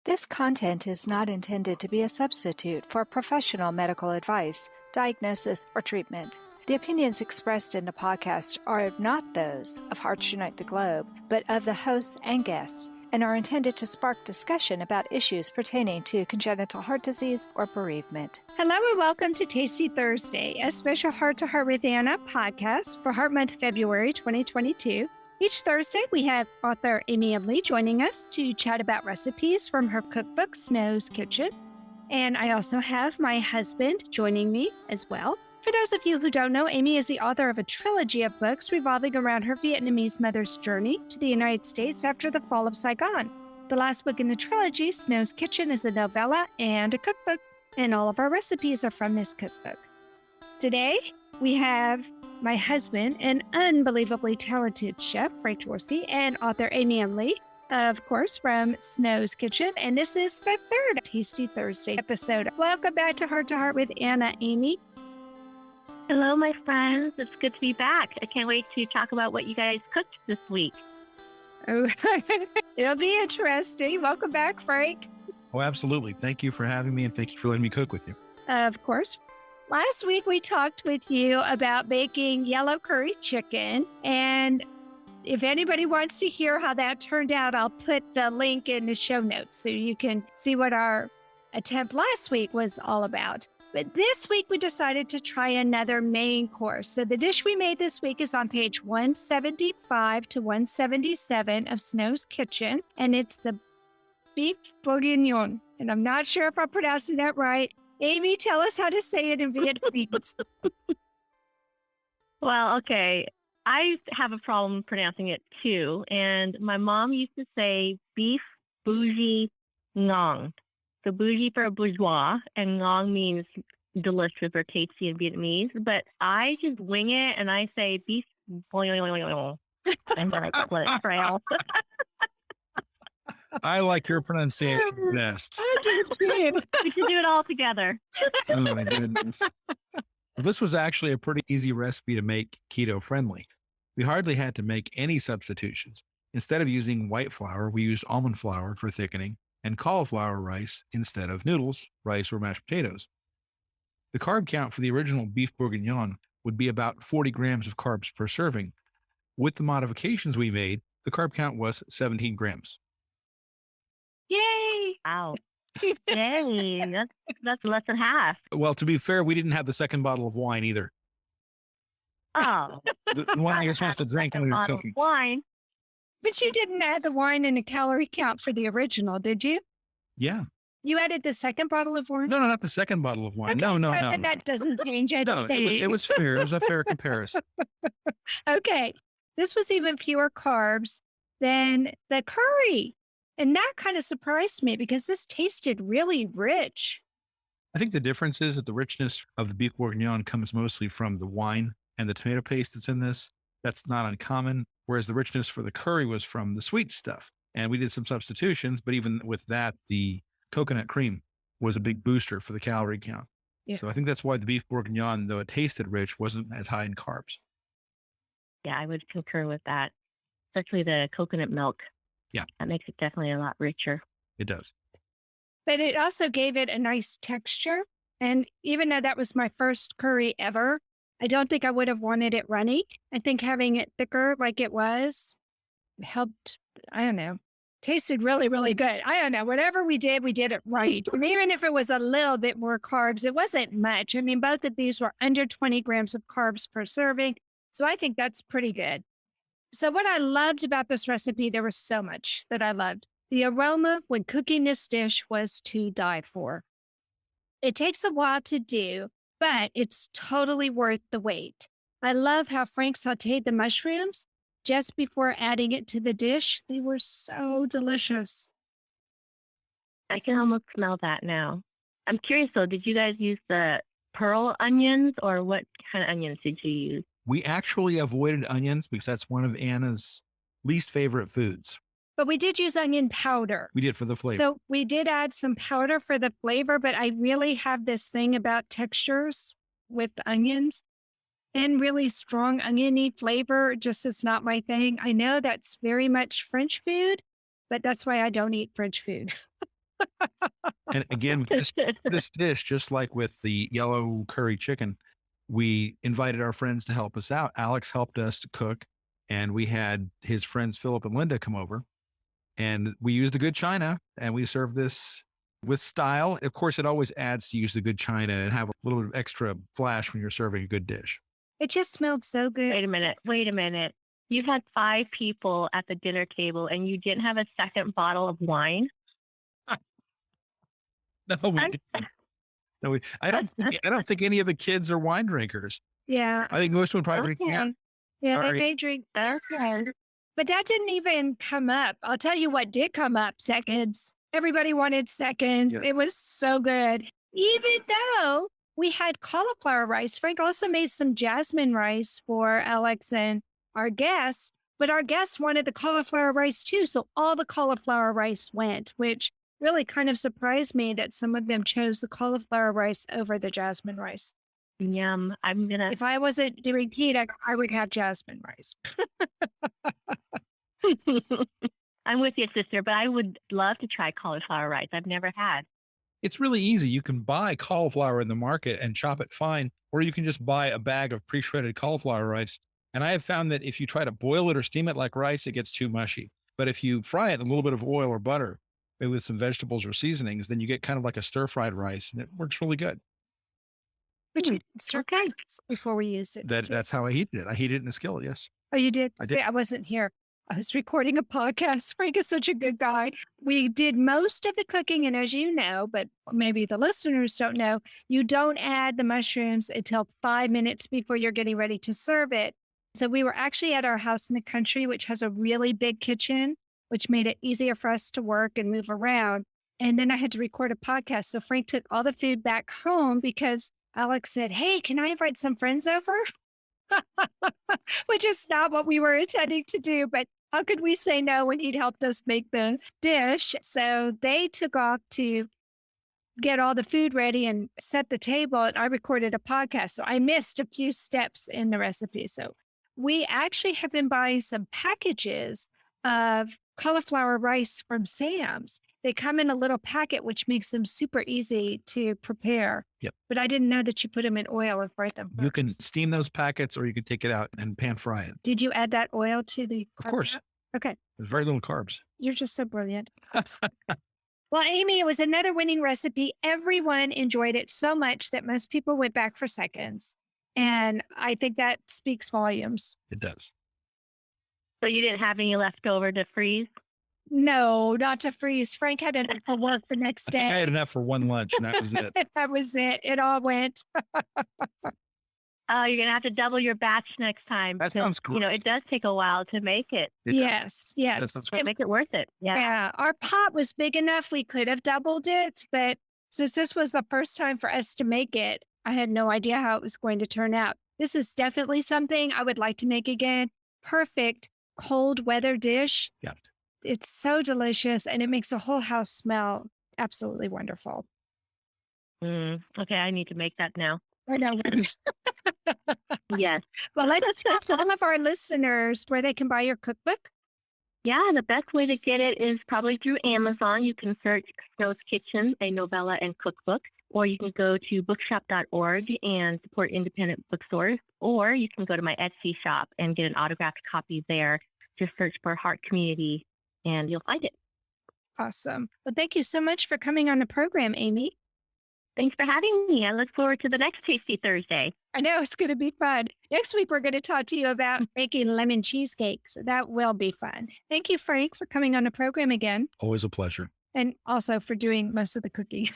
This content is not intended to be a substitute for professional medical advice, diagnosis, or treatment. The opinions expressed in the podcast are not those of Hearts Unite the Globe, but of the hosts and guests, and are intended to spark discussion about issues pertaining to congenital heart disease or bereavement. Hello and welcome to Tasty Thursday, a special Heart to Heart with Anna podcast for Heart Month, February 2022. Each Thursday, we have author Amy M. Lee joining us to chat about recipes from her cookbook, Snow's Kitchen. And I also have my husband joining me as well. For those of you who don't know, Amy is the author of a trilogy of books revolving around her Vietnamese mother's journey to the United States after the fall of Saigon. The last book in the trilogy, Snow's Kitchen, is a novella and a cookbook, and all of our recipes are from this cookbook. Today, we have my husband, an unbelievably talented chef, Frank Jaworski, and author Amy M. Lee, of course, from Snow's Kitchen. And this is the third Tasty Thursday episode. Welcome back to Heart with Anna, Amy. Hello, my friends. It's good to be back. I can't wait to talk about what you guys cooked this week. Oh, it'll be interesting. Welcome back, Frank. Oh, absolutely. Thank you for having me, and thank you for letting me cook with you. Of course. Last week, we talked with you about making yellow curry chicken. And if anybody wants to hear how that turned out, I'll put the link in the show notes so you can see what our attempt last week was all about. But this week, we decided to try another main course. So the dish we made this week is on page 175 to 177 of Snow's Kitchen. And it's the Boeuf Bourgignon. And I'm not sure if I'm pronouncing that right. Amy, tell us how to say it in Vietnamese. Well, okay. I have a problem pronouncing it too. And my mom used to say Boeuf Bourgignon. So bougie for bourgeois, and ngon means delicious or tasty in Vietnamese. But I just wing it and I say beef bourgignon. And then I just let it trail. I like your pronunciation best. I do too. We should do it all together. Oh, my goodness. This was actually a pretty easy recipe to make keto friendly. We hardly had to make any substitutions. Instead of using white flour, we used almond flour for thickening and cauliflower rice instead of noodles, rice, or mashed potatoes. The carb count for the original Boeuf Bourgignon would be about 40 grams of carbs per serving. With the modifications we made, the carb count was 17 grams. Yay! Wow. Yay. That's less than half. Well, to be fair, we didn't have the second bottle of wine either. Oh. The one you're supposed to drink when you're Bottle of cooking. wine. But you didn't add the wine and the calorie count for the original, did you? Yeah. You added the second bottle of wine? No, not the second bottle of wine. Okay, No. That doesn't change anything. No, it was fair. It was a fair comparison. Okay. This was even fewer carbs than the curry. And that kind of surprised me because this tasted really rich. I think the difference is that the richness of the Boeuf Bourgignon comes mostly from the wine and the tomato paste that's in this. That's not uncommon. Whereas the richness for the curry was from the sweet stuff. And we did some substitutions, but even with that, the coconut cream was a big booster for the calorie count. Yeah. So I think that's why the Boeuf Bourgignon, though it tasted rich, wasn't as high in carbs. Yeah, I would concur with that. Especially the coconut milk. Yeah. That makes it definitely a lot richer. It does. But it also gave it a nice texture. And even though that was my first curry ever, I don't think I would have wanted it runny. I think having it thicker like it was helped, I don't know, tasted really, really good. I don't know, whatever we did it right. And even if it was a little bit more carbs, it wasn't much. I mean, both of these were under 20 grams of carbs per serving. So I think that's pretty good. So what I loved about this recipe, there was so much that I loved. The aroma when cooking this dish was to die for. It takes a while to do, but it's totally worth the wait. I love how Frank sauteed the mushrooms just before adding it to the dish. They were so delicious. I can almost smell that now. I'm curious though, did you guys use the pearl onions or what kind of onions did you use? We actually avoided onions because that's one of Anna's least favorite foods. But we did use onion powder. We did for the flavor. So we did add some powder for the flavor, but I really have this thing about textures with onions and really strong oniony flavor. Just is not my thing. I know that's very much French food, but that's why I don't eat French food. And again, this dish, just like with the yellow curry chicken, we invited our friends to help us out. Alex helped us to cook, and we had his friends Philip and Linda come over, and we used the good china, and we served this with style. Of course, it always adds to use the good china and have a little bit of extra flash when you're serving a good dish. It just smelled so good. Wait a minute. You had 5 people at the dinner table and you didn't have a second bottle of wine? No, we didn't. No, I don't think any of the kids are wine drinkers. Yeah. I think most would probably drink. Yeah, Sorry. they may drink. Okay. But that didn't even come up. I'll tell you what did come up, seconds. Everybody wanted seconds. Yes. It was so good. Even though we had cauliflower rice. Frank also made some jasmine rice for Alex and our guests, but our guests wanted the cauliflower rice too. So all the cauliflower rice went, which really kind of surprised me that some of them chose the cauliflower rice over the jasmine rice. Yum. If I wasn't doing keto, I would have jasmine rice. I'm with you, sister, but I would love to try cauliflower rice. I've never had. It's really easy. You can buy cauliflower in the market and chop it fine, or you can just buy a bag of pre-shredded cauliflower rice. And I have found that if you try to boil it or steam it like rice, it gets too mushy. But if you fry it in a little bit of oil or butter, maybe with some vegetables or seasonings, then you get kind of like a stir-fried rice, and it works really good. Would you stir fry before we used it? That's how I heated it. I heated it in a skillet, yes. Oh, you did? I did. See, I wasn't here. I was recording a podcast. Frank is such a good guy. We did most of the cooking, and as you know, but maybe the listeners don't know, you don't add the mushrooms until 5 minutes before you're getting ready to serve it. So we were actually at our house in the country, which has a really big kitchen, which made it easier for us to work and move around. And then I had to record a podcast. So Frank took all the food back home because Alex said, "Hey, can I invite some friends over?" Which is not what we were intending to do, but how could we say no when he'd helped us make the dish? So they took off to get all the food ready and set the table, and I recorded a podcast. So I missed a few steps in the recipe. So we actually have been buying some packages of cauliflower rice from Sam's. They come in a little packet, which makes them super easy to prepare. Yep. But I didn't know that you put them in oil and fry them first. You can steam those packets, or you can take it out and pan fry it. Did you add that oil to the Of course. Okay. There's very little carbs. You're just so brilliant. Well, Amy, it was another winning recipe. Everyone enjoyed it so much that most people went back for seconds. And I think that speaks volumes. It does. So you didn't have any left over to freeze? No, not to freeze. Frank had enough for work the next I day. think I had enough for one lunch, and that was it. That was it. It all went. Oh, you're going to have to double your batch next time. That sounds great. You know, it does take a while to make it. Yes. That sounds great. Make it worth it. Yeah. Yeah. Our pot was big enough. We could have doubled it. But since this was the first time for us to make it, I had no idea how it was going to turn out. This is definitely something I would like to make again. Perfect cold weather dish. Yeah. It's so delicious, and it makes the whole house smell absolutely wonderful. Okay, I need to make that now. I know. Yes. Well, let's tell all of our listeners where they can buy your cookbook. Yeah, the best way to get it is probably through Amazon. You can search Snow's Kitchen, a novella and cookbook, or you can go to bookshop.org and support independent bookstores, or you can go to my Etsy shop and get an autographed copy there. Just search for Heart Community and you'll find it. Awesome. Well, thank you so much for coming on the program, Amy. Thanks for having me. I look forward to the next Tasty Thursday. I know it's going to be fun. Next week, we're going to talk to you about making lemon cheesecake. So that will be fun. Thank you, Frank, for coming on the program again. Always a pleasure. And also for doing most of the cooking.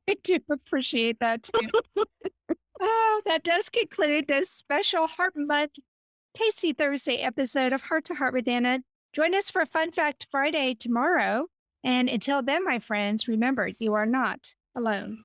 I do appreciate that too. That does conclude this special Heart Month Tasty Thursday episode of Heart to Heart with Anna. Join us for Fun Fact Friday tomorrow. And until then, my friends, remember, you are not alone.